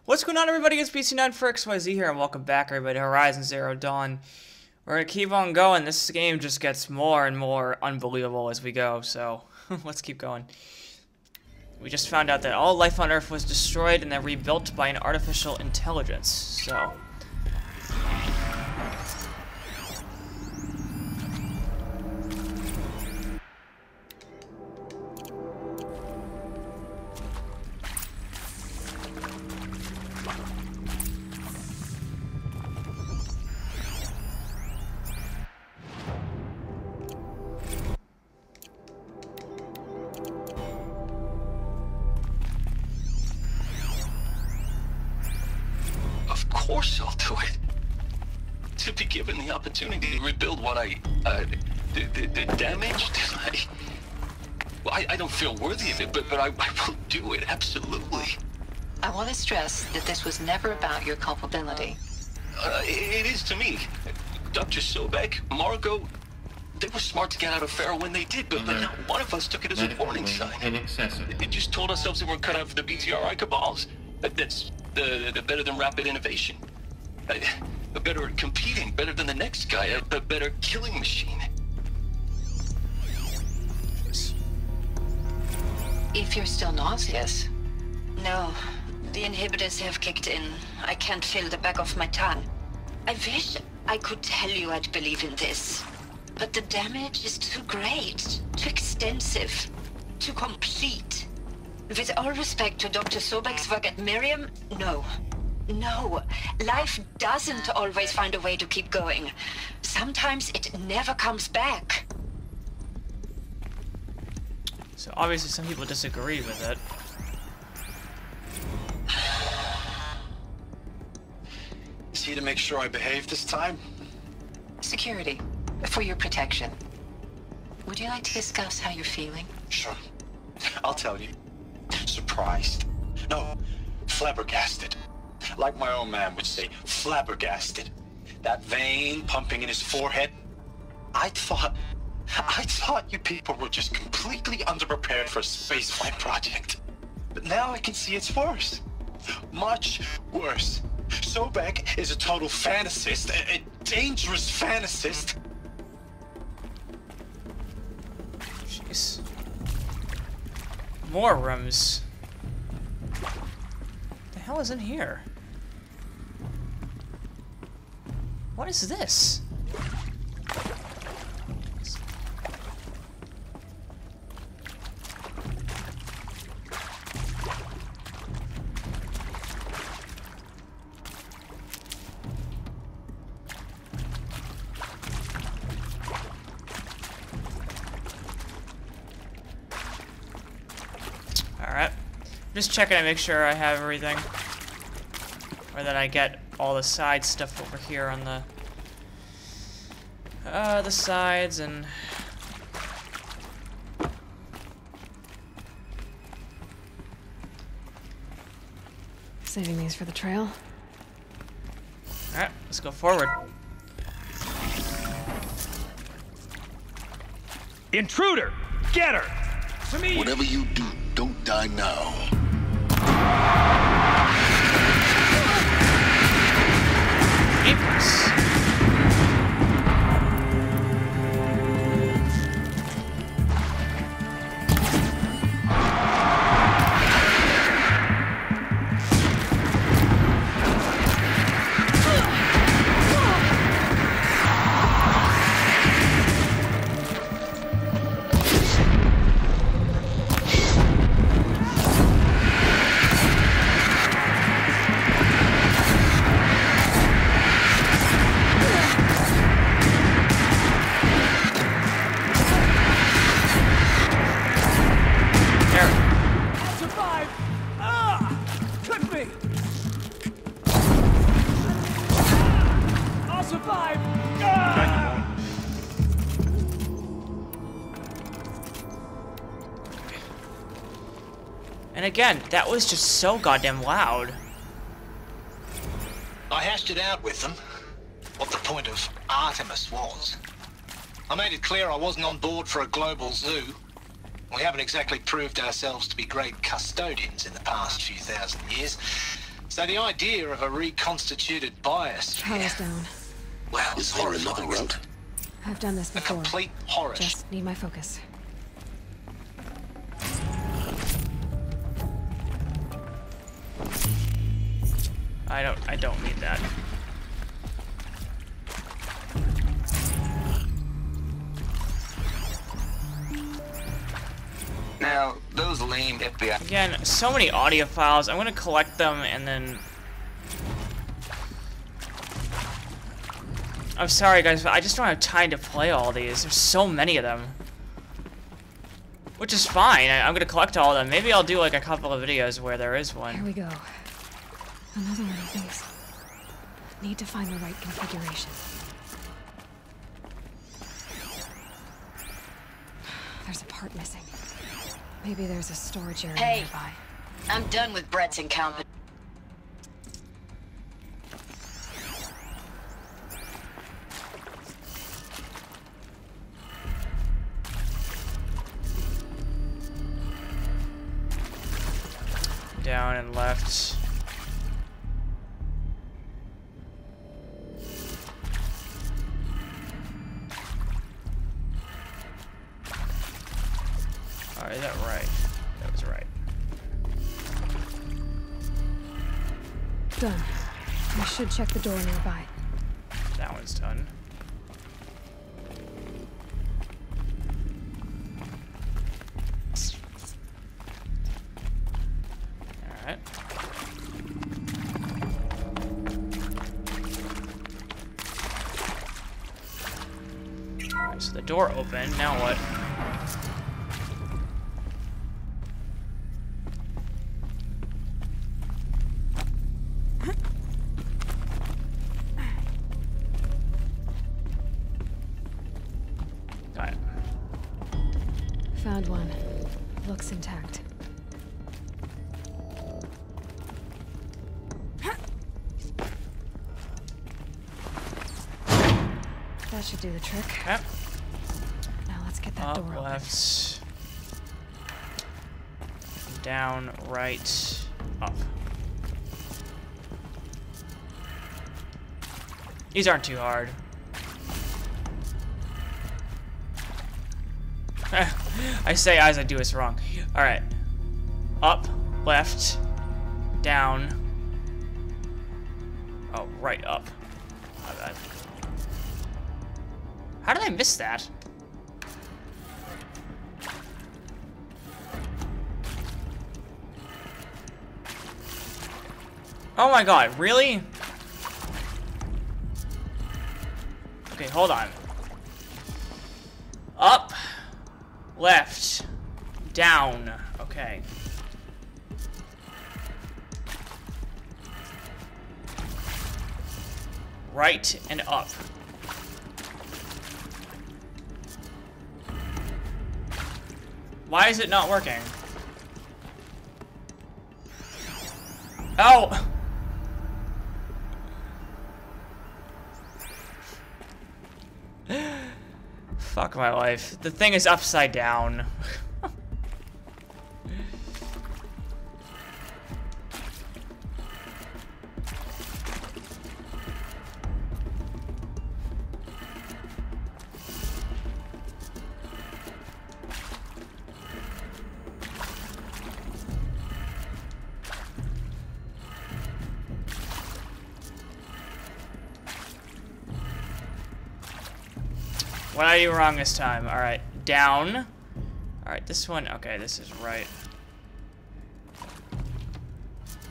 What's going on, everybody? It's BC9 for XYZ here, and welcome back, everybody, to Horizon Zero Dawn. We're gonna keep on going. This game just gets more and more unbelievable as we go, so let's keep going. We just found out that all life on Earth was destroyed and then rebuilt by an artificial intelligence, so... Of course I'll do it. To be given the opportunity to rebuild what I damaged, I don't feel worthy of it, but I will do it, absolutely. I want to stress that this was never about your culpability. It is to me. Dr. Sobek, Margot, they were smart to get out of Pharaoh when they did, but not one of us took it as a warning sign. It just told ourselves that we're cut out for the BTRI cabals. That's the better than rapid innovation. Better at competing, better than the next guy, a better killing machine. If you're still nauseous. No, the inhibitors have kicked in. I can't feel the back of my tongue. I wish I could tell you I'd believe in this. But the damage is too great, too extensive, too complete. With all respect to Dr. Sobek's work at Miriam, no. No, life doesn't always find a way to keep going. Sometimes it never comes back. So obviously some people disagree with it. Is he to make sure I behave this time? Security, for your protection. Would you like to discuss how you're feeling? Sure. I'll tell you. Surprised. No, flabbergasted. Like my own man would say, flabbergasted. That vein pumping in his forehead. I thought you people were just completely underprepared for a spaceflight project. But now I can see it's worse. Much worse. Sobek is a total fantasist, a dangerous fantasist. Jeez. More rooms. What the hell is in here? What is this? Alright. Just checking to make sure I have everything. Or that I get all the side stuff over here on the sides and... Saving these for the trail. Alright, let's go forward. Intruder! Get her! To me! Whatever you do, don't die now. Aimless. And again, that was just so goddamn loud. I hashed it out with them, what the point of Artemis was. I made it clear I wasn't on board for a global zoo. We haven't exactly proved ourselves to be great custodians in the past few thousand years, So the idea of a reconstituted bias. Power's down. Well, Is there another route? I've done this A before. complete horror. Just need my focus. I don't need that. Now, those lame FBI... Again, so many audio files. I'm gonna collect them and then... I'm sorry guys, but I just don't have time to play all these. There's so many of them. Which is fine. I'm gonna collect all of them. Maybe I'll do like a couple of videos where there is one. Here we go. Another one of these. Need to find the right configuration. There's a part missing. Maybe there's a storage area Hey. nearby. I'm done with Brett's encounter. Down and left. Alright, is that right? That was right. Done. I should check the door nearby. That one's done. Alright. Alright, so the door opened. Now what? Got it. Found one. Looks intact. That should do the trick. Okay. Now let's get that Up, door open. left. Down, right, up. These aren't too hard. I say as I do this wrong. Alright. Up, left, down. Oh, right up. My bad. How did I miss that? Oh my god, really? Okay, hold on. Up, left, down. Okay. Right and up. Why is it not working? Oh! Fuck my life. The thing is upside down. What did I do wrong this time? Alright, down. Alright, this one, okay, this is right.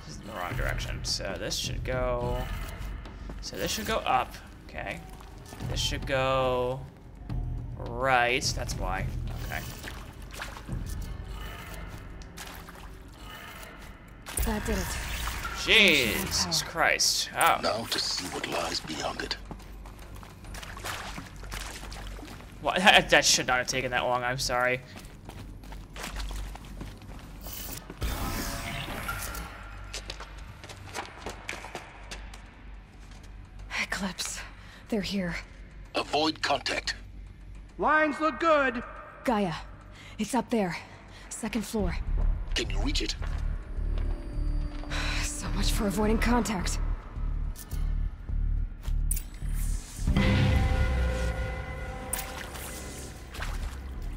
This is in the wrong direction. So this should go... So this should go up, okay. This should go... right, that's why, okay. That did it. Jesus Christ. Oh. Now to see what lies beyond it. Well, that should not have taken that long, I'm sorry. Eclipse. They're here. Avoid contact. Lines look good. Gaia. It's up there. Second floor. Can you reach it? So much for for avoiding contact.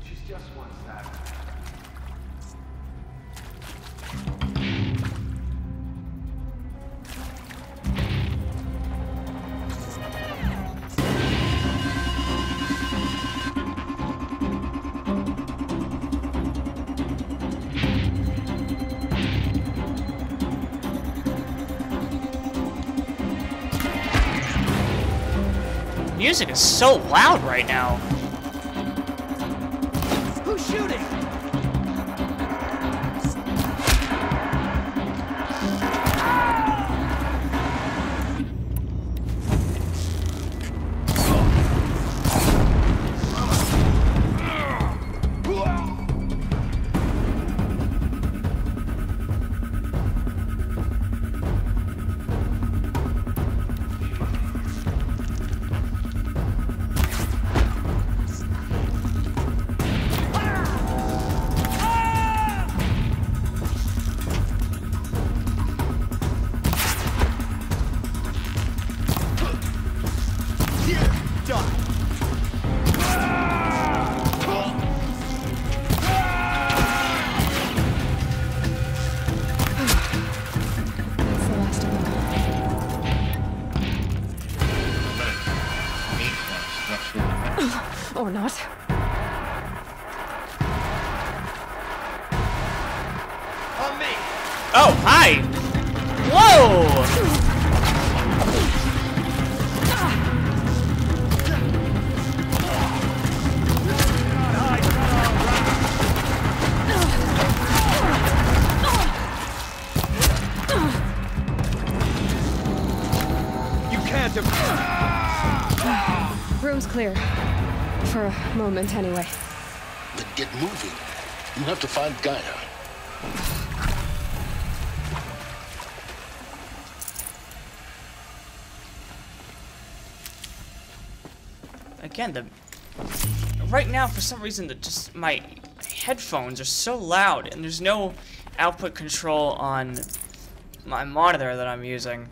She's just one step. Music is so loud right now. Who's shooting? Or not. On me. Oh, hi! Whoa! You can't Room's clear. For a moment, anyway. Then get moving. You have to find Gaia. Again, right now, for some reason, my headphones are so loud, and there's no output control on my monitor that I'm using.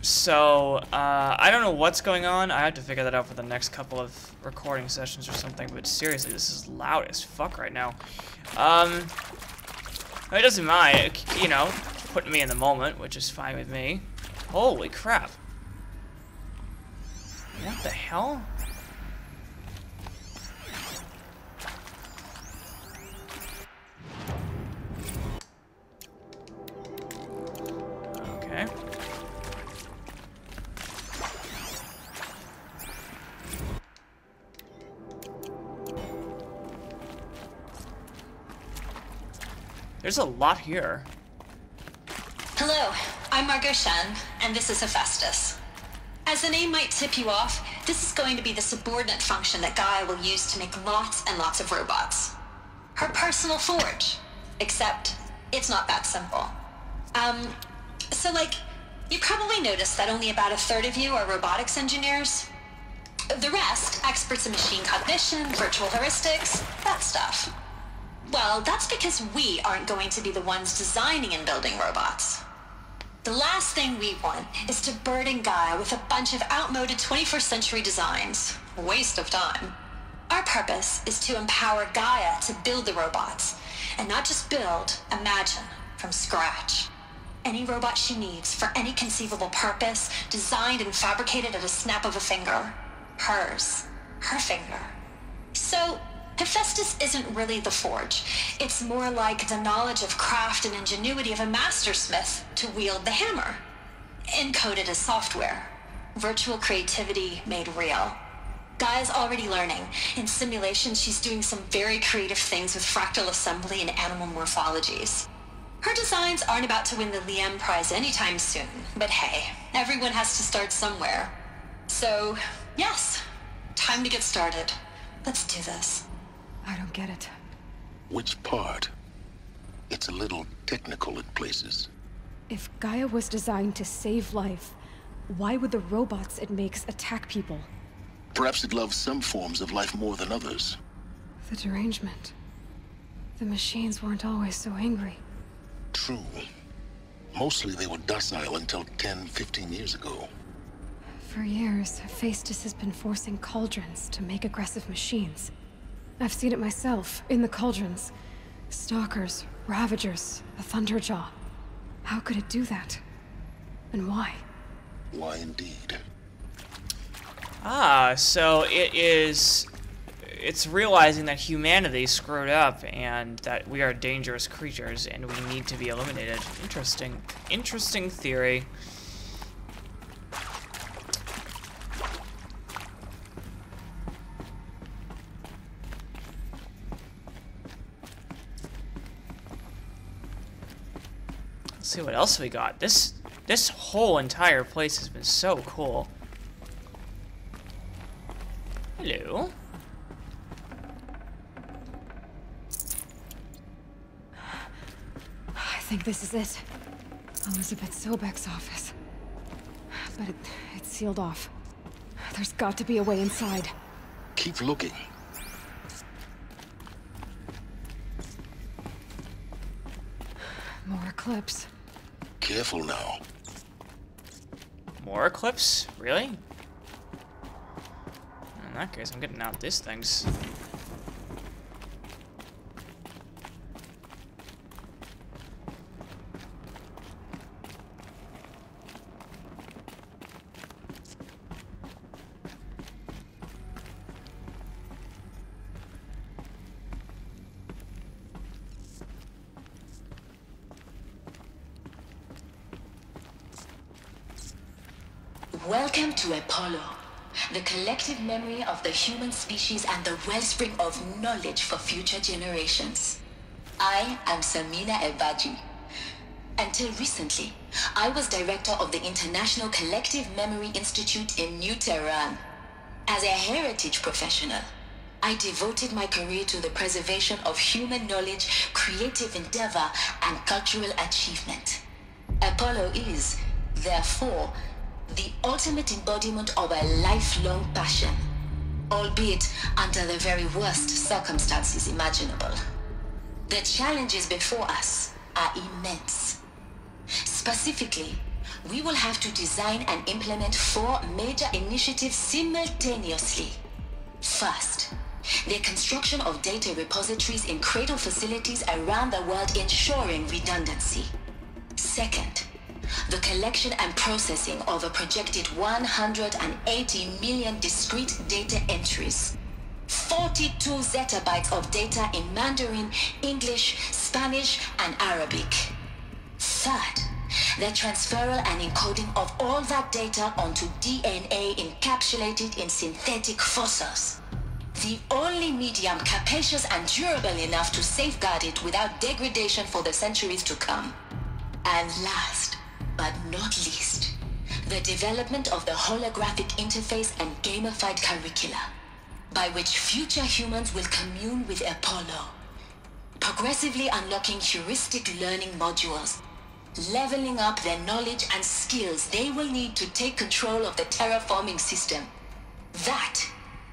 So, I don't know what's going on. I have to figure that out for the next couple of recording sessions or something, but seriously, this is loud as fuck right now. It doesn't mind, you know, putting me in the moment, which is fine with me. Holy crap. What the hell? Okay. There's a lot here. Hello, I'm Margot Shen, and this is Hephaestus. As the name might tip you off, this is going to be the subordinate function that Gaia will use to make lots and lots of robots. Her personal forge. Except, it's not that simple. So you probably noticed that only about a third of you are robotics engineers. The rest, experts in machine cognition, virtual heuristics, that stuff. Well, that's because we aren't going to be the ones designing and building robots. The last thing we want is to burden Gaia with a bunch of outmoded 21st century designs. Waste of time. Our purpose is to empower Gaia to build the robots, and not just build, imagine, from scratch. Any robot she needs for any conceivable purpose, designed and fabricated at a snap of a finger. Hers. Her finger. So, Hephaestus isn't really the forge. It's more like the knowledge of craft and ingenuity of a mastersmith to wield the hammer. Encoded as software. Virtual creativity made real. Gaia's already learning. In simulation, she's doing some very creative things with fractal assembly and animal morphologies. Her designs aren't about to win the Liam Prize anytime soon, but hey, everyone has to start somewhere. So, yes, time to get started. Let's do this. I don't get it. Which part? It's a little technical in places. If Gaia was designed to save life, why would the robots it makes attack people? Perhaps it loves some forms of life more than others. The derangement. The machines weren't always so angry. True. Mostly they were docile until 10, 15 years ago. For years, Hephaestus has been forcing cauldrons to make aggressive machines. I've seen it myself, in the cauldrons. Stalkers, Ravagers, a Thunderjaw. How could it do that? And why? Why indeed? Ah, so it's realizing that humanity screwed up and that we are dangerous creatures and we need to be eliminated. Interesting theory. Let's see what else we got. This whole entire place has been so cool. Hello. I think this is it. Elizabeth Sobek's office. But it's sealed off. There's got to be a way inside. Keep looking. More clips. Careful now. More eclipse? Really? In that case, I'm getting out these things. Welcome to Apollo, the collective memory of the human species and the wellspring of knowledge for future generations. I am Samina Ebaji. Until recently, I was director of the International Collective Memory Institute in New Tehran. As a heritage professional, I devoted my career to the preservation of human knowledge, creative endeavor, and cultural achievement. Apollo is, therefore, the ultimate embodiment of a lifelong passion, albeit under the very worst circumstances imaginable. The challenges before us are immense. Specifically, we will have to design and implement 4 major initiatives simultaneously. First, the construction of data repositories in cradle facilities around the world, ensuring redundancy. Second, the collection and processing of a projected 180 million discrete data entries. 42 zettabytes of data in Mandarin, English, Spanish, and Arabic. Third, the transferal and encoding of all that data onto DNA encapsulated in synthetic fossils. The only medium capacious and durable enough to safeguard it without degradation for the centuries to come. And last, but not least, the development of the holographic interface and gamified curricula, by which future humans will commune with Apollo, progressively unlocking heuristic learning modules, leveling up their knowledge and skills they will need to take control of the terraforming system. That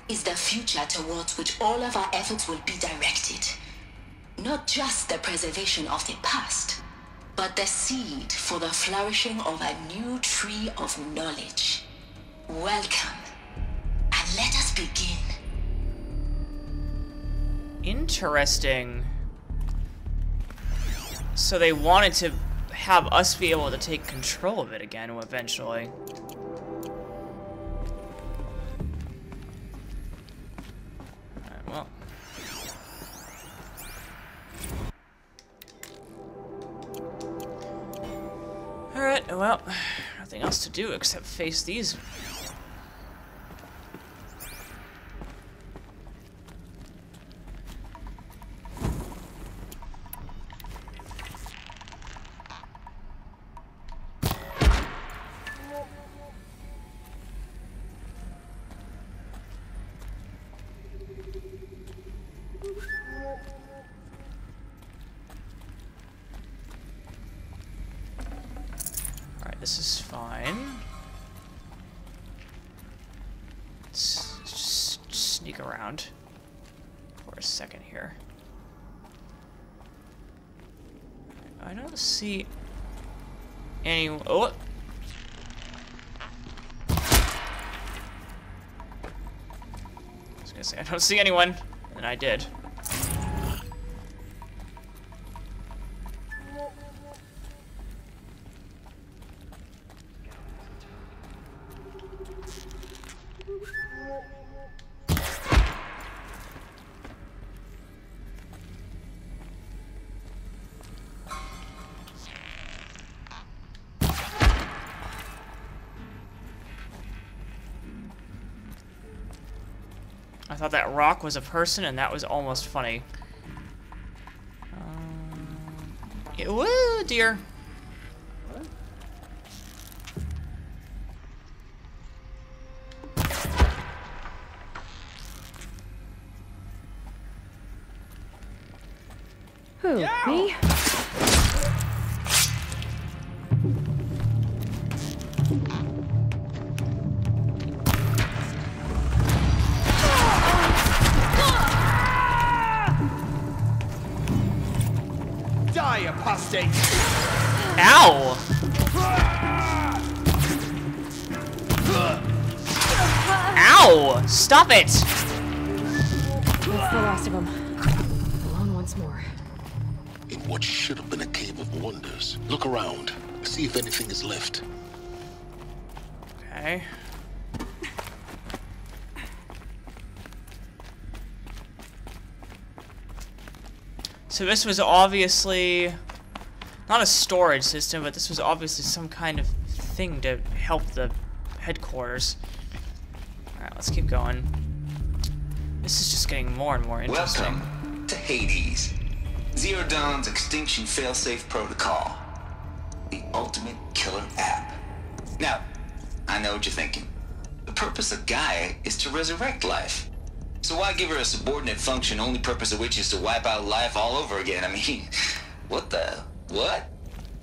is the future towards which all of our efforts will be directed. Not just the preservation of the past, but the seed for the flourishing of a new tree of knowledge. Welcome, and let us begin. Interesting. So they wanted to have us be able to take control of it again eventually. Alright, well. Alright, well, nothing else to do except face these. This is fine. Let's just sneak around for a second here. I don't see Oh. I was gonna say, I don't see anyone. And I did. I thought that rock was a person, and that was almost funny. Yeah, woo, dear. Who? Yeah. Me? Die, apostate! Ow! Ow! Stop it! That's the last of them. Alone once more. In what should have been a cave of wonders. Look around. See if anything is left. Okay. So this was obviously not a storage system, but this was obviously some kind of thing to help the headquarters. Alright, let's keep going. This is just getting more and more interesting. Welcome to Hades. Zero Dawn's extinction failsafe protocol. The ultimate killer app. Now, I know what you're thinking. The purpose of Gaia is to resurrect life. So why give her a subordinate function, only purpose of which is to wipe out life all over again? I mean, what?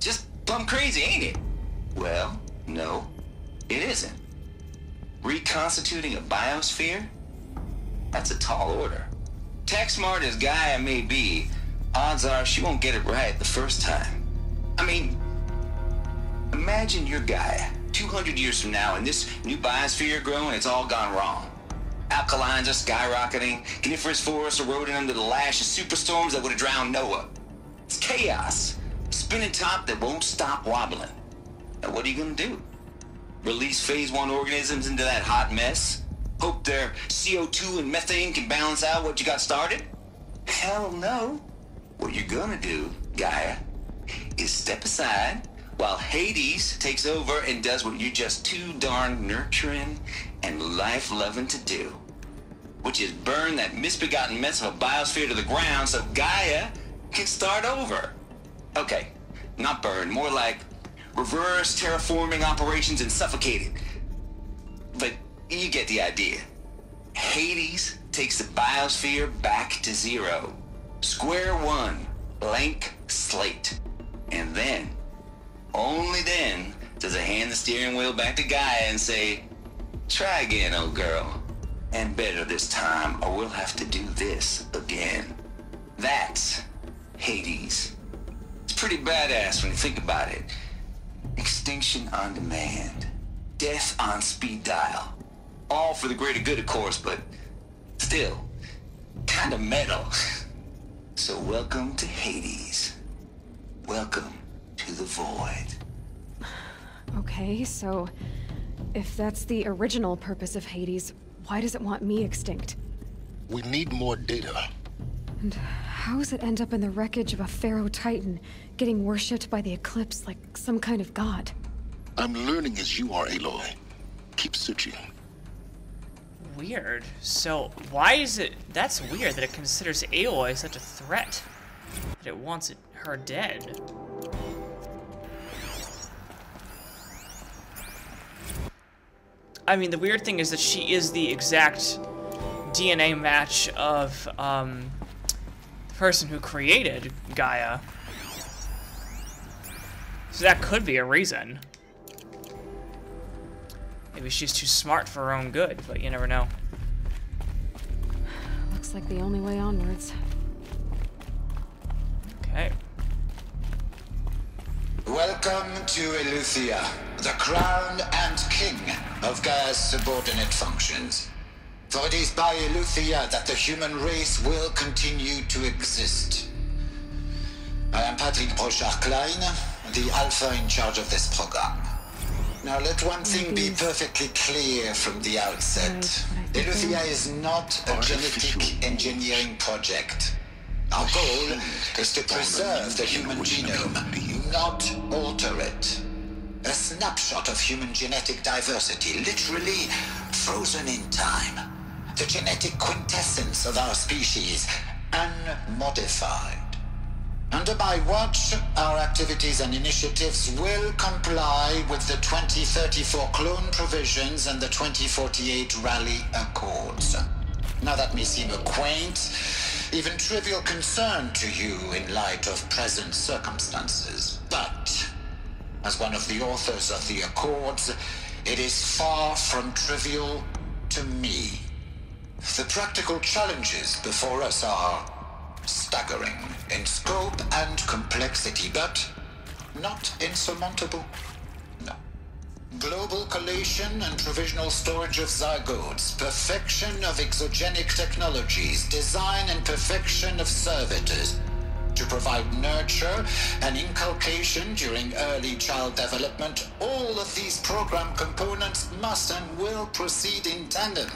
Just plumb crazy, ain't it? Well, no, it isn't. Reconstituting a biosphere? That's a tall order. Tech smart as Gaia may be, odds are she won't get it right the first time. I mean, imagine you're Gaia, 200 years from now, and this new biosphere growing, it's all gone wrong. Alkalines are skyrocketing, coniferous forests eroding under the lash of superstorms that would have drowned Noah. It's chaos. A spinning top that won't stop wobbling. Now what are you gonna do? Release phase 1 organisms into that hot mess? Hope their CO2 and methane can balance out what you got started? Hell no. What you're gonna do, Gaia, is step aside while Hades takes over and does what you're just too darn nurturing and life-loving to do. Which is burn that misbegotten mess of a biosphere to the ground so Gaia can start over. Okay, not burn, more like reverse terraforming operations and suffocate it. But you get the idea. Hades takes the biosphere back to zero. Square one, blank slate. And then, only then, does it hand the steering wheel back to Gaia and say, try again, old girl. And better this time, or we'll have to do this again. That's Hades. It's pretty badass when you think about it. Extinction on demand. Death on speed dial. All for the greater good, of course, but still, kind of metal. So welcome to Hades. Welcome to the void. Okay, so if that's the original purpose of Hades, why does it want me extinct? We need more data. And how does it end up in the wreckage of a pharaoh titan, getting worshipped by the Eclipse like some kind of god? I'm learning as you are, Aloy. Keep searching. Weird. So, why is it... That's weird that it considers Aloy such a threat. That it wants her dead. I mean, the weird thing is that she is the exact DNA match of, the person who created Gaia. So that could be a reason. Maybe she's too smart for her own good, but you never know. Looks like the only way onwards. Okay. Welcome to Eleuthia, the crown and king of Gaia's subordinate functions. For it is by Eleuthia that the human race will continue to exist. I am Patrick Brochard-Klein, the Alpha in charge of this program. Now let one thing be perfectly clear from the outset. Eleuthia is not a genetic engineering project. Our goal is to preserve the human genome, not alter it. A snapshot of human genetic diversity, literally frozen in time. The genetic quintessence of our species, unmodified. Under my watch, our activities and initiatives will comply with the 2034 clone provisions and the 2048 Rally Accords. Now that may seem a quaint, even trivial concern to you in light of present circumstances, but as one of the authors of the Accords, it is far from trivial to me. The practical challenges before us are staggering in scope and complexity, but not insurmountable. No. Global collation and provisional storage of zygotes, perfection of exogenic technologies, design and perfection of servitors to provide nurture and inculcation during early child development. All of these program components must and will proceed in tandem.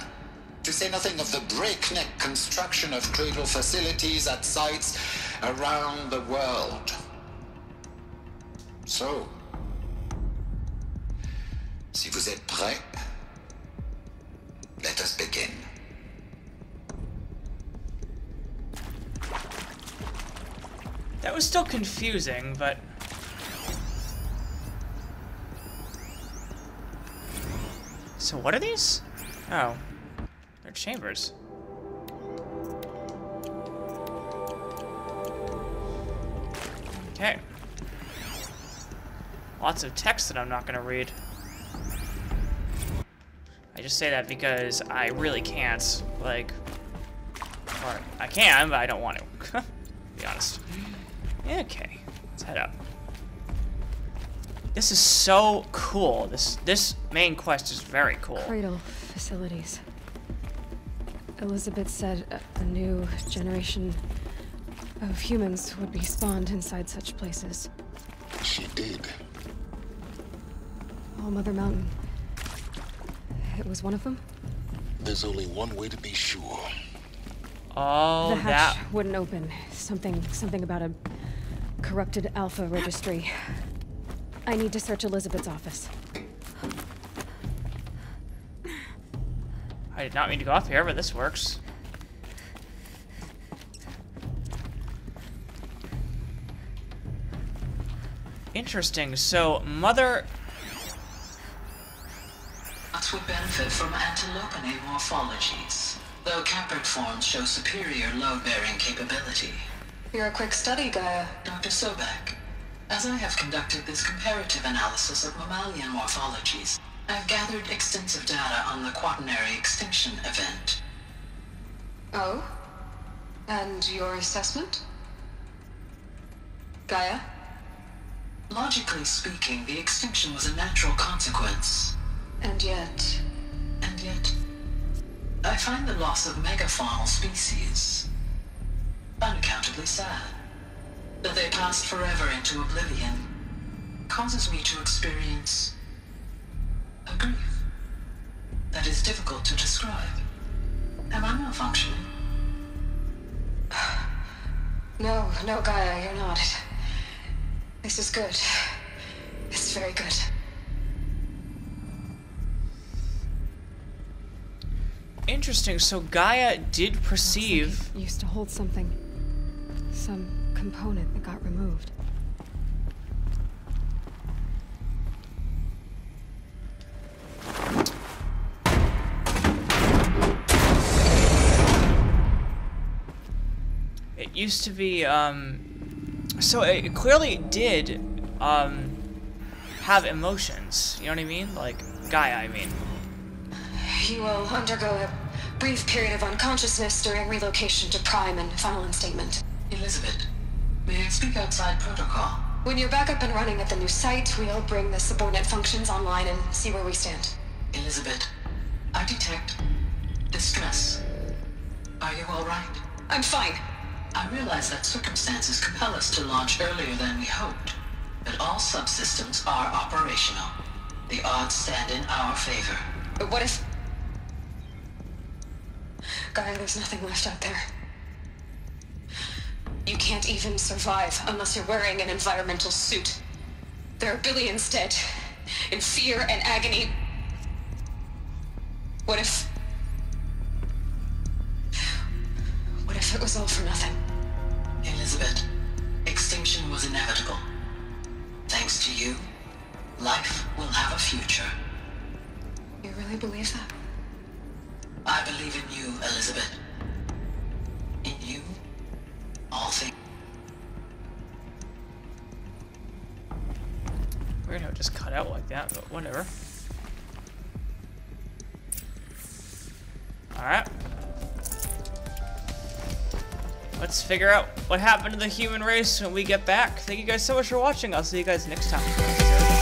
To say nothing of the breakneck construction of cradle facilities at sites around the world. So, si vous êtes prêts, let us begin. That was still confusing, but... So what are these? Oh. They're chambers. Okay. Lots of text that I'm not gonna read. I just say that because I really can't, like... Or, I can, but I don't want to. Be honest. Okay, let's head up. This is so cool. This main quest is very cool. Cradle facilities. Elizabeth said a new generation of humans would be spawned inside such places. She did. All Mother Mountain. It was one of them? There's only one way to be sure. Oh, the hatch wouldn't open. Something about a corrupted Alpha registry. I need to search Elizabeth's office. I did not mean to go up here, but this works. Interesting. So, Mother... Nuts would benefit from antilopinae morphologies, though caprid forms show superior load-bearing capability. You're a quick study, Gaia. Dr. Sobek, as I have conducted this comparative analysis of mammalian morphologies, I've gathered extensive data on the quaternary extinction event. Oh? And your assessment? Gaia? Logically speaking, the extinction was a natural consequence. And yet, I find the loss of megafaunal species unaccountably sad. That they passed forever into oblivion causes me to experience a grief that is difficult to describe. Am I malfunctioning? No, Gaia, you're not. This is good. It's very good. Interesting. So Gaia did perceive... It used to hold something. Some component that got removed. It used to be, so it clearly did, have emotions. You know what I mean? Like, Gaia, I mean. You will undergo a brief period of unconsciousness during relocation to Prime and final instatement. Elizabeth, may I speak outside protocol? When you're back up and running at the new site, we'll bring the subordinate functions online and see where we stand. Elizabeth, I detect distress. Are you all right? I'm fine. I realize that circumstances compel us to launch earlier than we hoped, but all subsystems are operational. The odds stand in our favor. But what if... Gaia, there's nothing left out there. You can't even survive unless you're wearing an environmental suit. There are billions dead, in fear and agony. What if it was all for nothing? Elizabeth, extinction was inevitable. Thanks to you, life will have a future. You really believe that? I believe in you, Elizabeth. In you, all things. Weird how it just cut out like that, but whatever. Alright. Let's figure out what happened to the human race when we get back. Thank you guys so much for watching. I'll see you guys next time.